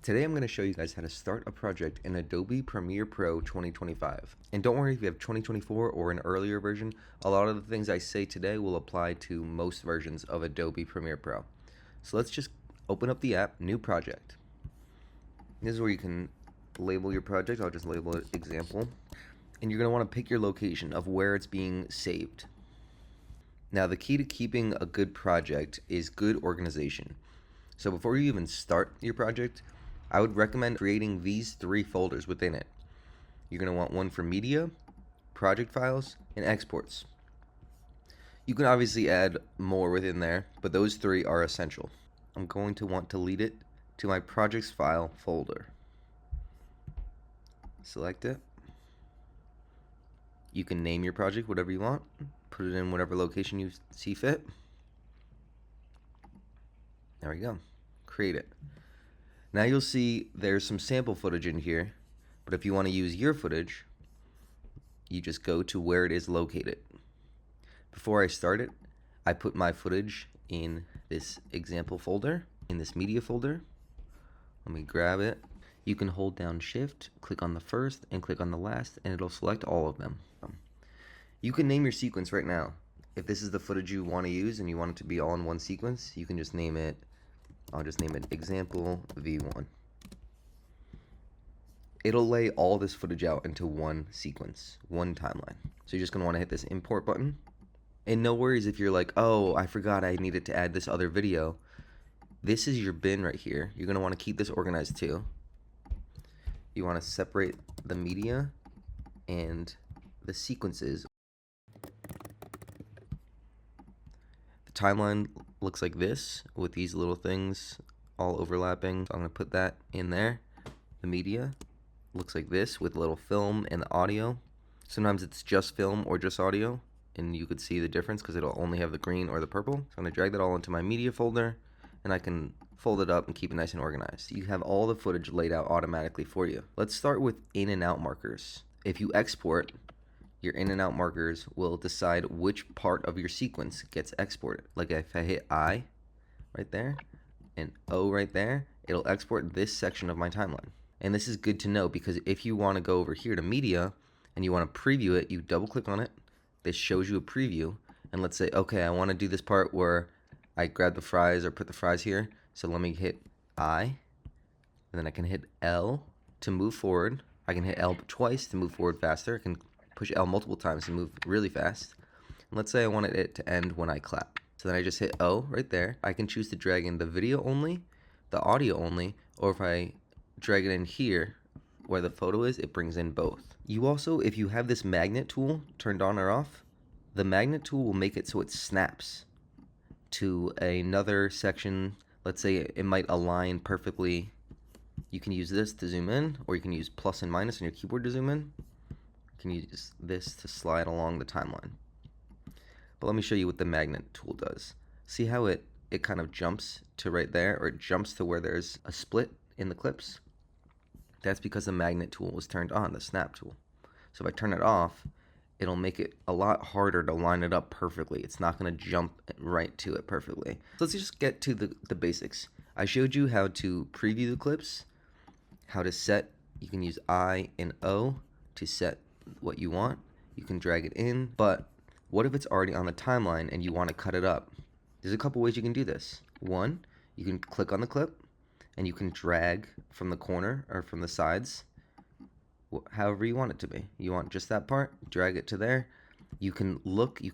Today I'm going to show you guys how to start a project in Adobe Premiere Pro 2025. And don't worry if you have 2024 or an earlier version, a lot of the things I say today will apply to most versions of Adobe Premiere Pro. So let's just open up the app, new project. This is where you can label your project. I'll just label it example. And you're going to want to pick your location of where it's being saved. Now the key to keeping a good project is good organization. So before you even start your project, I would recommend creating these 3 folders within it. You're going to want one for media, project files, and exports. You can obviously add more within there, but those 3 are essential. I'm going to want to lead it to my projects file folder. Select it. You can name your project whatever you want. Put it in whatever location you see fit. There we go. Create it. Now you'll see there's some sample footage in here, but if you want to use your footage, you just go to where it is located. Before I start it, I put my footage in this example folder, in this media folder. Let me grab it. You can hold down shift, click on the first, and click on the last, and it'll select all of them. You can name your sequence right now. If this is the footage you want to use and you want it to be all in one sequence, you can just name it, I'll just name it example V1. It'll lay all this footage out into one sequence, one timeline. So you're just going to want to hit this import button. And no worries if you're like, oh, I forgot I needed to add this other video. This is your bin right here. You're going to want to keep this organized too. You want to separate the media and the sequences. The timeline looks like this with these little things all overlapping. So I'm going to put that in there. The media looks like this with a little film and the audio. Sometimes it's just film or just audio, and you could see the difference because it'll only have the green or the purple. So I'm going to drag that all into my media folder, and I can fold it up and keep it nice and organized. You have all the footage laid out automatically for you. Let's start with in and out markers. If you export, your in and out markers will decide which part of your sequence gets exported. Like if I hit I right there and O right there, it'll export this section of my timeline. And this is good to know because if you want to go over here to media and you want to preview it, you double click on it. This shows you a preview. And let's say, okay, I want to do this part where I grab the fries or put the fries here. So let me hit I, and then I can hit L to move forward. I can hit L twice to move forward faster. I can push L multiple times to move really fast. And let's say I wanted it to end when I clap. So then I just hit O right there. I can choose to drag in the video only, the audio only, or if I drag it in here where the photo is, it brings in both. You also, if you have this magnet tool turned on or off, the magnet tool will make it so it snaps to another section. Let's say it might align perfectly. You can use this to zoom in, or you can use plus and minus on your keyboard to zoom in. You can use this to slide along the timeline. But let me show you what the magnet tool does. See how it kind of jumps to right there, or it jumps to where there's a split in the clips? That's because the magnet tool was turned on, the snap tool. So if I turn it off, it'll make it a lot harder to line it up perfectly. It's not going to jump right to it perfectly. So let's just get to the basics. I showed you how to preview the clips, how to set, you can use I and O to set what you want. You can drag it in, but what if it's already on the timeline and you want to cut it up? There's a couple ways you can do this. One, you can click on the clip and you can drag from the corner or from the sides, however you want it to be. You want just that part, drag it to there. You can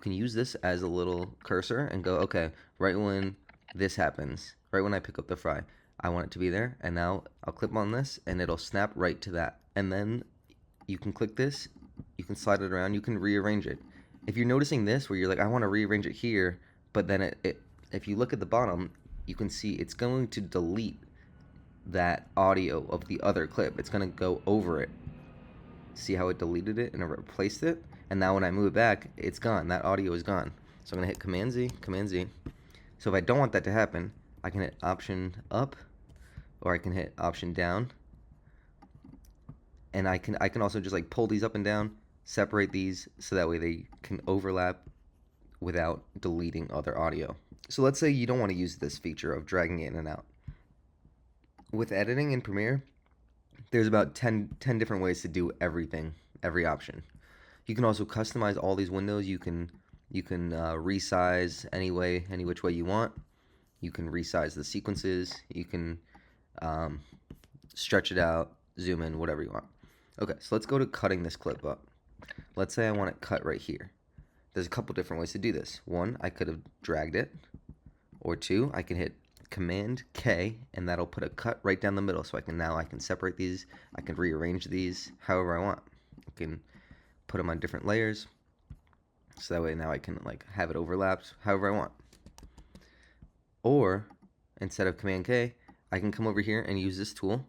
use this as a little cursor and go, okay, right when this happens, right when I pick up the fry, I want it to be there, and now I'll clip on this and it'll snap right to that. And then you can click this, you can slide it around, you can rearrange it. If you're noticing this where you're like, I want to rearrange it here, but then if you look at the bottom, you can see it's going to delete that audio of the other clip. It's going to go over it. See how it deleted it and it replaced it? And now when I move it back, it's gone. That audio is gone. So I'm going to hit Command Z, Command Z. So if I don't want that to happen, I can hit Option up, or I can hit Option down. And I can also just like pull these up and down, separate these so that way they can overlap without deleting other audio. So let's say you don't want to use this feature of dragging it in and out. With editing in Premiere, there's about 10 different ways to do everything, every option. You can also customize all these windows. You can resize any which way you want. You can resize the sequences. You can um, stretch it out, zoom in, whatever you want. Okay, so let's go to cutting this clip up. Let's say I want it cut right here. There's a couple different ways to do this. One, I could have dragged it, or two, I can hit Command K, and that'll put a cut right down the middle. So I can separate these. I can rearrange these however I want. I can put them on different layers, so that way now I can like have it overlapped however I want. Or instead of Command K, I can come over here and use this tool,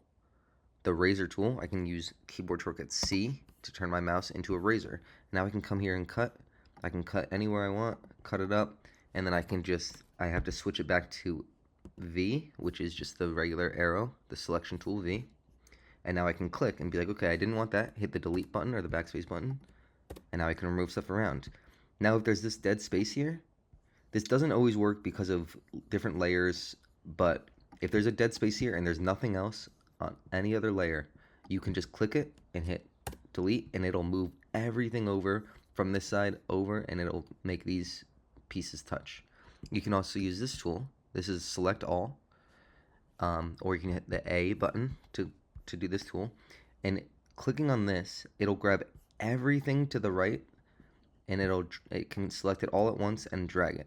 the razor tool. I can use keyboard shortcut C to turn my mouse into a razor. Now I can come here and cut. I can cut anywhere I want, cut it up, and then I have to switch it back to V, which is just the regular arrow, the selection tool V. And now I can click and be like, okay, I didn't want that. Hit the delete button or the backspace button, and now I can remove stuff around. Now if there's this dead space here, this doesn't always work because of different layers, but if there's a dead space here and there's nothing else on any other layer, you can just click it and hit delete, and it'll move everything over from this side over, and it'll make these pieces touch. You can also use this tool. This is select all, or you can hit the A button to do this tool, and clicking on this, it'll grab everything to the right, and it can select it all at once and drag it.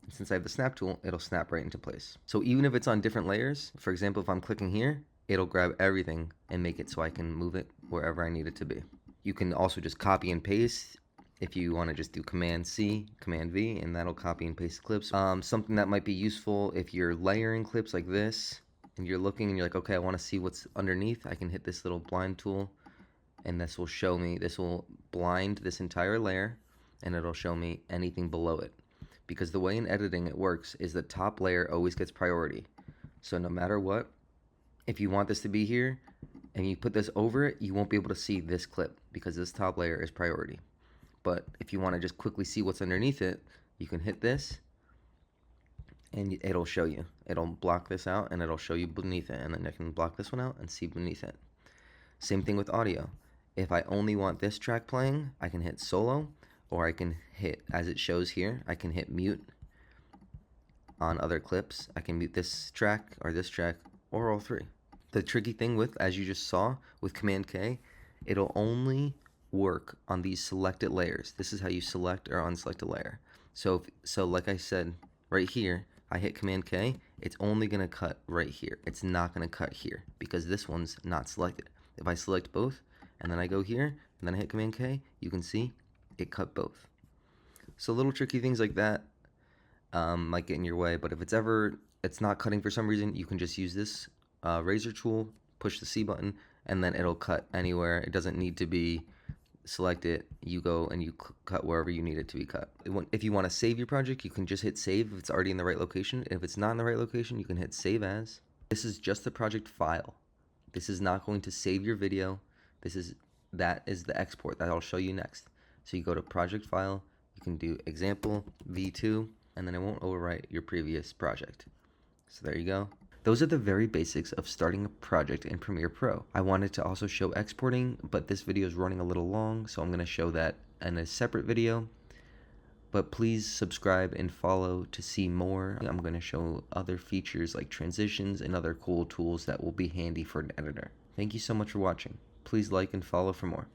And since I have the snap tool, it'll snap right into place. So even if it's on different layers, for example, if I'm clicking here, it'll grab everything and make it so I can move it wherever I need it to be. You can also just copy and paste if you want to just do Command C, Command V, and that'll copy and paste clips. Something that might be useful if you're layering clips like this, and you're looking and you're like, okay, I want to see what's underneath. I can hit this little blind tool, and this will blind this entire layer, and it'll show me anything below it. Because the way in editing it works is the top layer always gets priority. So no matter what, if you want this to be here, and you put this over it, you won't be able to see this clip because this top layer is priority. But if you want to just quickly see what's underneath it, you can hit this, and it'll show you. It'll block this out, and it'll show you beneath it, and then I can block this one out and see beneath it. Same thing with audio. If I only want this track playing, I can hit solo, or I can hit, as it shows here, I can hit mute on other clips. I can mute this track, or all three. The tricky thing with, as you just saw, with Command K, it'll only work on these selected layers. This is how you select or unselect a layer. So like I said, right here, I hit Command K, it's only going to cut right here. It's not going to cut here because this one's not selected. If I select both, and then I go here, and then I hit Command K, you can see it cut both. So little tricky things like that might get in your way, but if it's not cutting for some reason, you can just use this razor tool, push the C button, and then it'll cut anywhere. It doesn't need to be select it. You go and you cut wherever you need it to be cut. If you want to save your project, you can just hit save if it's already in the right location. If it's not in the right location, you can hit save as. This is just the project file. This is not going to save your video. That is the export that I'll show you next. So you go to project file, you can do example v2, and then it won't overwrite your previous project. So there you go. Those are the very basics of starting a project in Premiere Pro. I wanted to also show exporting, but this video is running a little long, so I'm going to show that in a separate video. But please subscribe and follow to see more. I'm going to show other features like transitions and other cool tools that will be handy for an editor. Thank you so much for watching. Please like and follow for more.